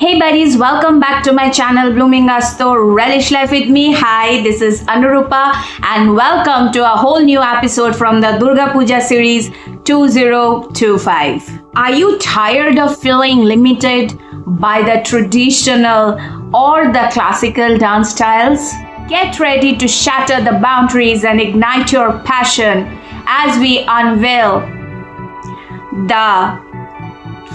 Hey buddies, welcome back to my channel Blooming Asto Relish Life with me. Hi, this is Anurupa and welcome to a whole new episode from the Durga Puja series 2025. Are you tired of feeling limited by the traditional or the classical dance styles? Get ready to shatter the boundaries and ignite your passion as we unveil the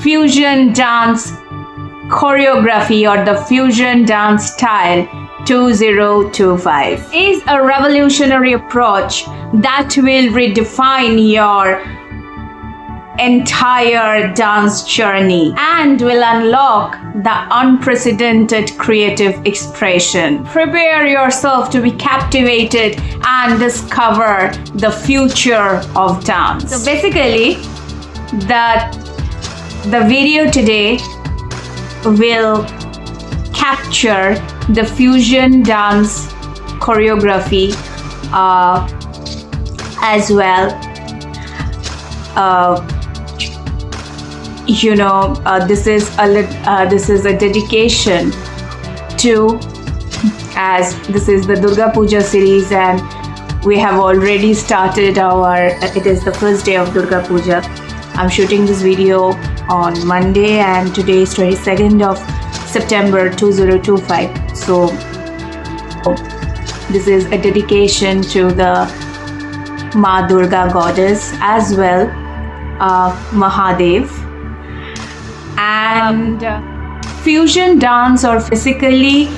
fusion dance choreography or the fusion dance style 2025 is a revolutionary approach that will redefine your entire dance journey and will unlock the unprecedented creative expression. Prepare yourself to be captivated and discover the future of dance. So basically, the video today will capture the fusion dance choreography as well. This is a dedication to, as this is the Durga Puja series and we have already started it is the first day of Durga Puja. I'm shooting this video on Monday and today is 22nd of September 2025. So this is a dedication to the Ma Durga goddess as well, Mahadev. And fusion dance, or physically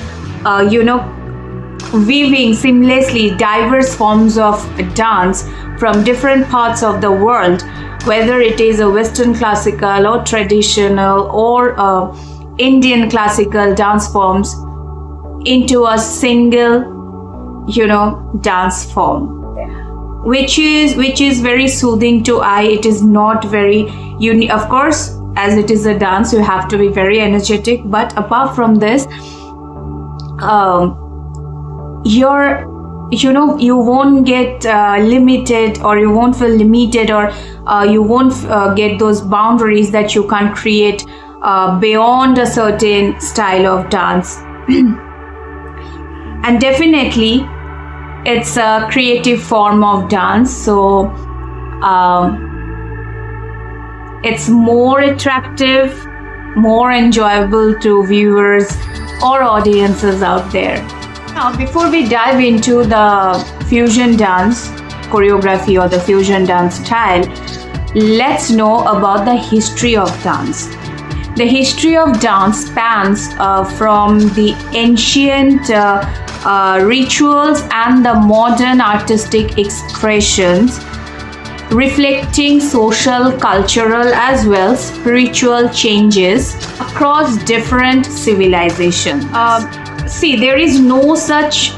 weaving seamlessly diverse forms of dance from different parts of the world, whether it is a Western classical or traditional or Indian classical dance forms, into a single dance form, which is very soothing to eye. It is not very unique, of course, as it is a dance you have to be very energetic, but apart from this, you won't get limited, or you won't feel limited, or you won't get those boundaries that you can't create beyond a certain style of dance. And definitely it's a creative form of dance, so it's more attractive, more enjoyable to viewers or audiences out there. Now, before we dive into the fusion dance choreography or the fusion dance style, let's know about the history of dance. The history of dance spans from the ancient rituals and the modern artistic expressions, reflecting social, cultural, as well spiritual changes across different civilizations. See, there is no such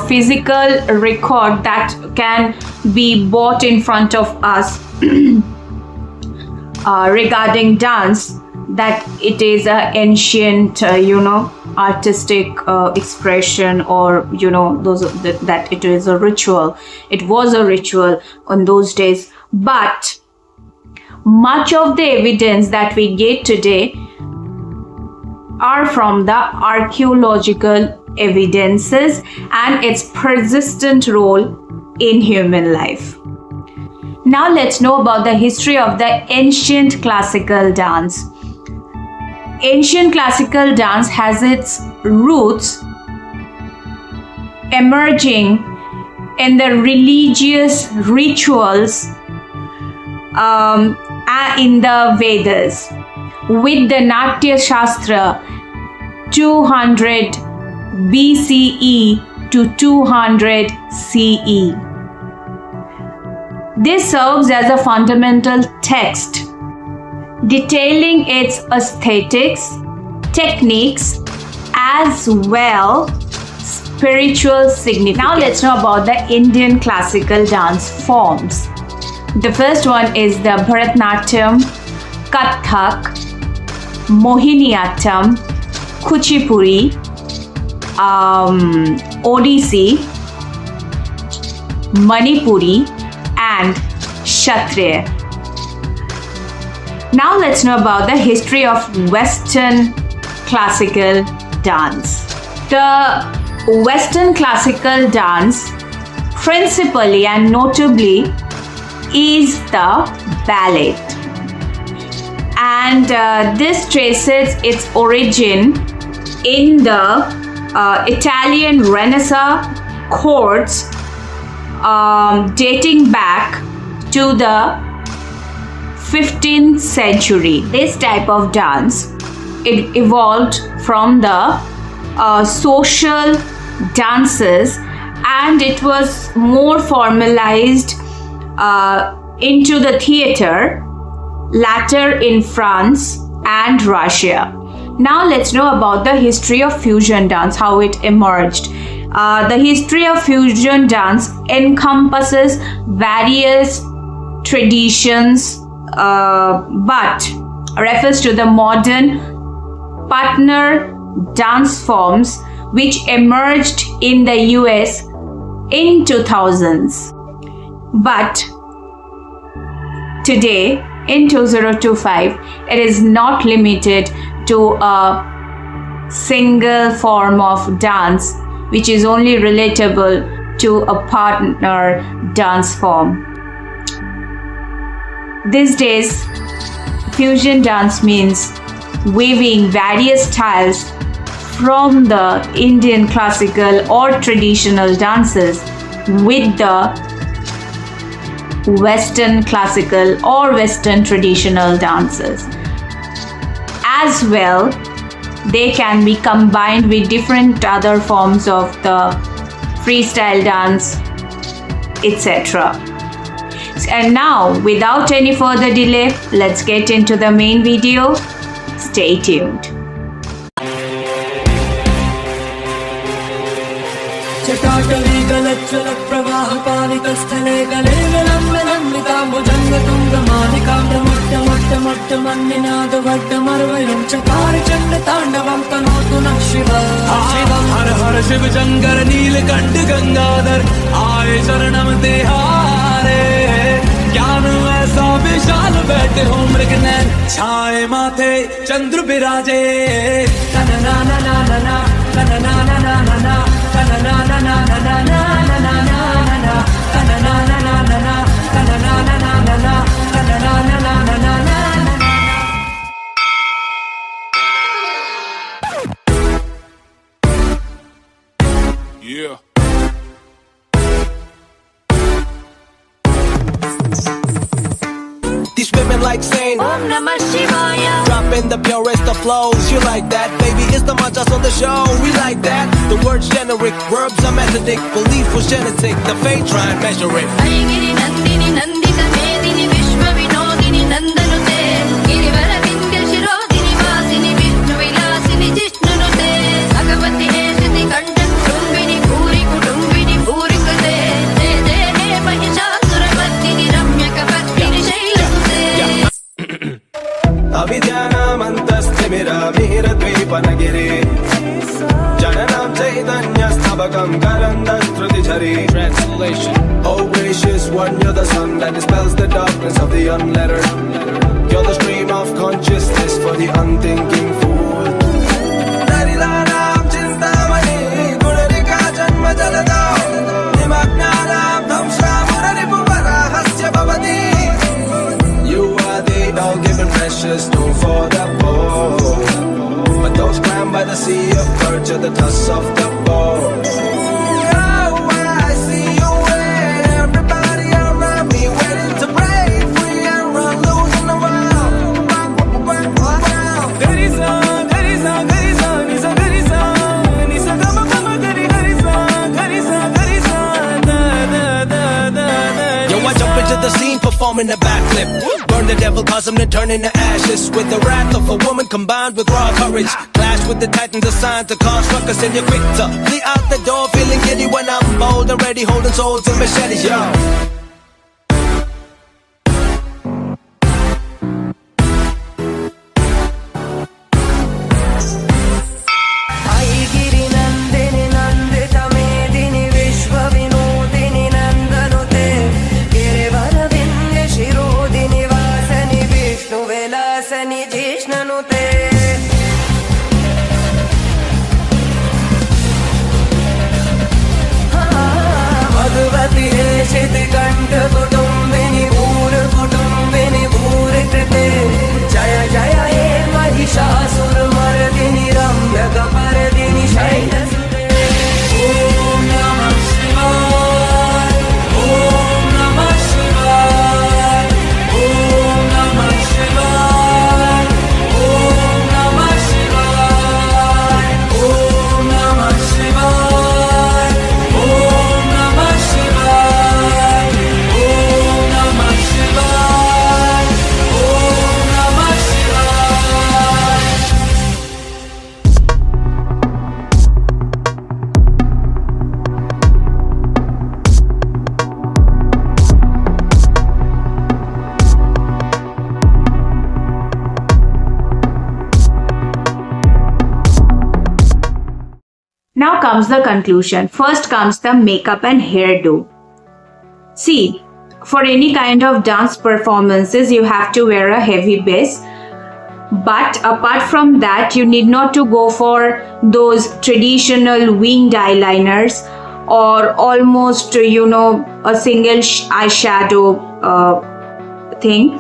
physical record that can be brought in front of us regarding dance, that it is an ancient, artistic expression, or that it is a ritual. It was a ritual on those days, but much of the evidence that we get today are from the archaeological evidences and its persistent role in human life. Now let's know about the history of the ancient classical dance. Ancient classical dance has its roots emerging in the religious rituals in the Vedas, with the Natya Shastra 200 BCE to 200 CE. This serves as a fundamental text detailing its aesthetics, techniques, as well spiritual significance. Now let's know about the Indian classical dance forms. The first one is the Bharatanatyam, Kathak, Mohiniyattam, Kuchipuri, Odissi, Manipuri, and Kshatriya. Now let's know about the history of Western classical dance. The Western classical dance, principally and notably, is the ballet. And this traces its origin in the Italian Renaissance courts, dating back to the 15th century. This type of dance, it evolved from the social dances, and it was more formalized into the theater, latter in France and Russia. Now let's know about the history of fusion dance, how it emerged. The history of fusion dance encompasses various traditions, but refers to the modern partner dance forms which emerged in the US in 2000s. But today, in 2025, it is not limited to a single form of dance which is only relatable to a partner dance form. These days, fusion dance means weaving various styles from the Indian classical or traditional dances with the Western classical or Western traditional dances. As well, they can be combined with different other forms of the freestyle dance, etc. And now, without any further delay, let's get into the main video. Stay tuned. चटाटवी गलच्चल प्रवाह पालिकस्थले गले विलम्बिताम्बुजङ्गतुङ्गमालिकां डमट्टमट्टमट्टमन्निनादवड्डमर्वयं चकार चण्ड ताण्डवं तनोतु नः शिवः शिवं हर हर शिव शङ्कर नीलकण्ठ गंगाधर आए शरणम तेहारे ज्ञान ऐसा विशाल बैठे हो मृगनयन छाए माथे चंद्र बिराजे तनना ना ना ना ना तनना ना ना ना ना तनना ना ना ना ना ना ना ना ना तनना ना ना ना ना तनना ना ना ना ना तनना ना ना ना ना ना। Yeah. These women like saying Om Namah Shivaya, dropping the purest of flows. You like that, baby? It's the manjas on the show. We like that. The words generic, verbs are methodic. Belief was genetic. The fate try and measure it. Aigiri Nandini Nandita Medini Vishwa Vinodini Nandanute Girivara Vindya Shirodini Vasini Vishnu Vilasini Jishnunute Bhagavati Eshiti Kanta Kudumbini Puri Kudumbini Puri Kute Jai Jai He Mahishasuravatini Ramyakavatini Shailasute Abhidhyanamantasthimira Mihiradvipanagiri Jananam Chaitanyasthabakam Karandastruti Translation. Oh gracious one, you're the sun that dispels the darkness of the unlettered. You're the stream of consciousness for the unthinking fool. Narilanam Chintamani Gurarika Janma Jaladam Nimagnanam Dhamsha Muraripupara Hasya Bhavati. You are the all-given precious stone for the poor, but those crammed by the sea of birds are the tusks of the bow. Oh, I see you and everybody around me waiting to break free and run loose in the wild. Garisa, Garisa, Garisa, Nisa, Garisa, Nisa, Gama, Gama, Gari, Garisa, Garisa, Garisa, da, da, da, da, da. Yo, I jump into the scene, performing the backflip. Burn the devil, cause him to turn into ashes. With the wrath of a woman combined with raw courage. Clash with the titans assigned to cause ruckus, and you're quick to flee out the door, feeling giddy when I'm bold and ready, holding swords and machetes, yo. Aigiri Nandini Nandita Medini Vishwa Vinodini Nandanute Girivara Vindya Shirodini Vasani Vishnu Vilasani Jishnanute शितिकण्ठ कुटुम्बिनि भूर कुटुम्बिनि भूरिकृते जय जय हे महिषासुरमर्दिनि रम्यकपर्दिनि शैलसुते ॐ नमः शिवाय ॐ नमः शिवाय ॐ नमः शिवाय ॐ नमः शिवाय ॐ नमः शिवाय ॐ नमः शिवाय ॐ नमः शिवाय ॐ नमः शिवाय. Now comes the conclusion. First comes the makeup and hairdo. See, for any kind of dance performances, you have to wear a heavy base. But apart from that, you need not to go for those traditional winged eyeliners or almost, a single eyeshadow thing.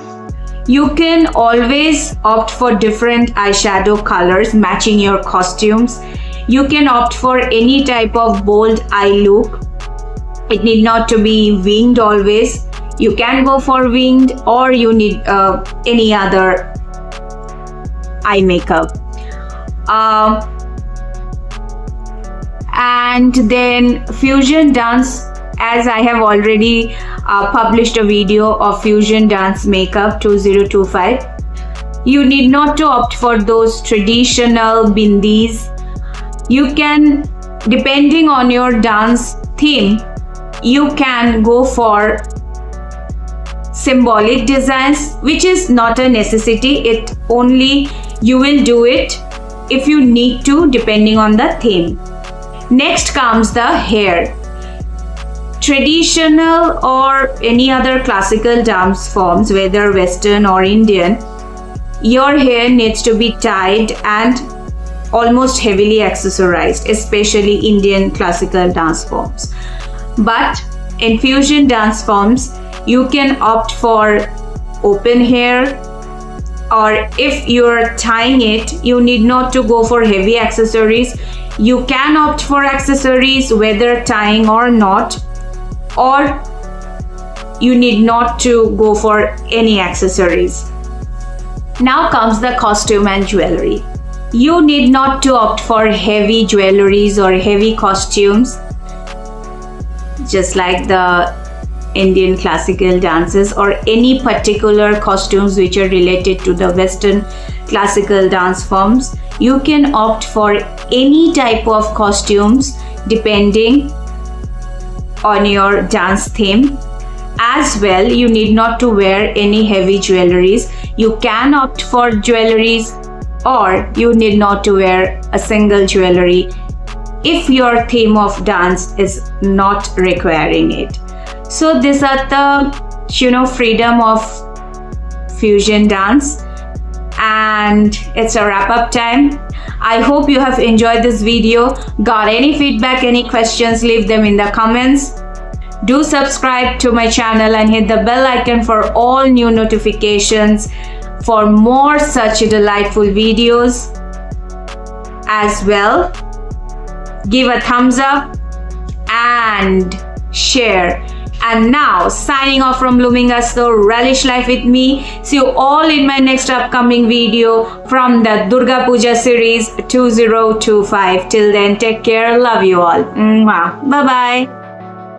You can always opt for different eyeshadow colors matching your costumes. You can opt for any type of bold eye look. It need not to be winged always. You can go for winged, or you need any other eye makeup. And then fusion dance, as I have already published a video of fusion dance makeup 2025. You need not to opt for those traditional bindis. You can, depending on your dance theme, you can go for symbolic designs, which is not a necessity. It only you will do it if you need to, depending on the theme. Next comes the hair. Traditional or any other classical dance forms, whether Western or Indian, your hair needs to be tied and almost heavily accessorized, especially Indian classical dance forms. But in fusion dance forms, you can opt for open hair, or if you're tying it, you need not to go for heavy accessories. You can opt for accessories whether tying or not, or you need not to go for any accessories. Now comes the costume and jewelry. You need not to opt for heavy jewelries or heavy costumes, just like the Indian classical dances, or any particular costumes which are related to the Western classical dance forms. You can opt for any type of costumes depending on your dance theme. As well, you need not to wear any heavy jewelries. You can opt for jewelries, or you need not to wear a single jewelry if your theme of dance is not requiring it. So these are the freedom of fusion dance, and it's a wrap up time. I hope you have enjoyed this video. Got any feedback, any questions, leave them in the comments. Do subscribe to my channel and hit the bell icon for all new notifications for more such delightful videos. As well, give a thumbs up and share. And now, signing off from Lumingasto, relish life with me. See you all in my next upcoming video from the Durga Puja series 2025. Till then, take care. Love you all. Bye bye.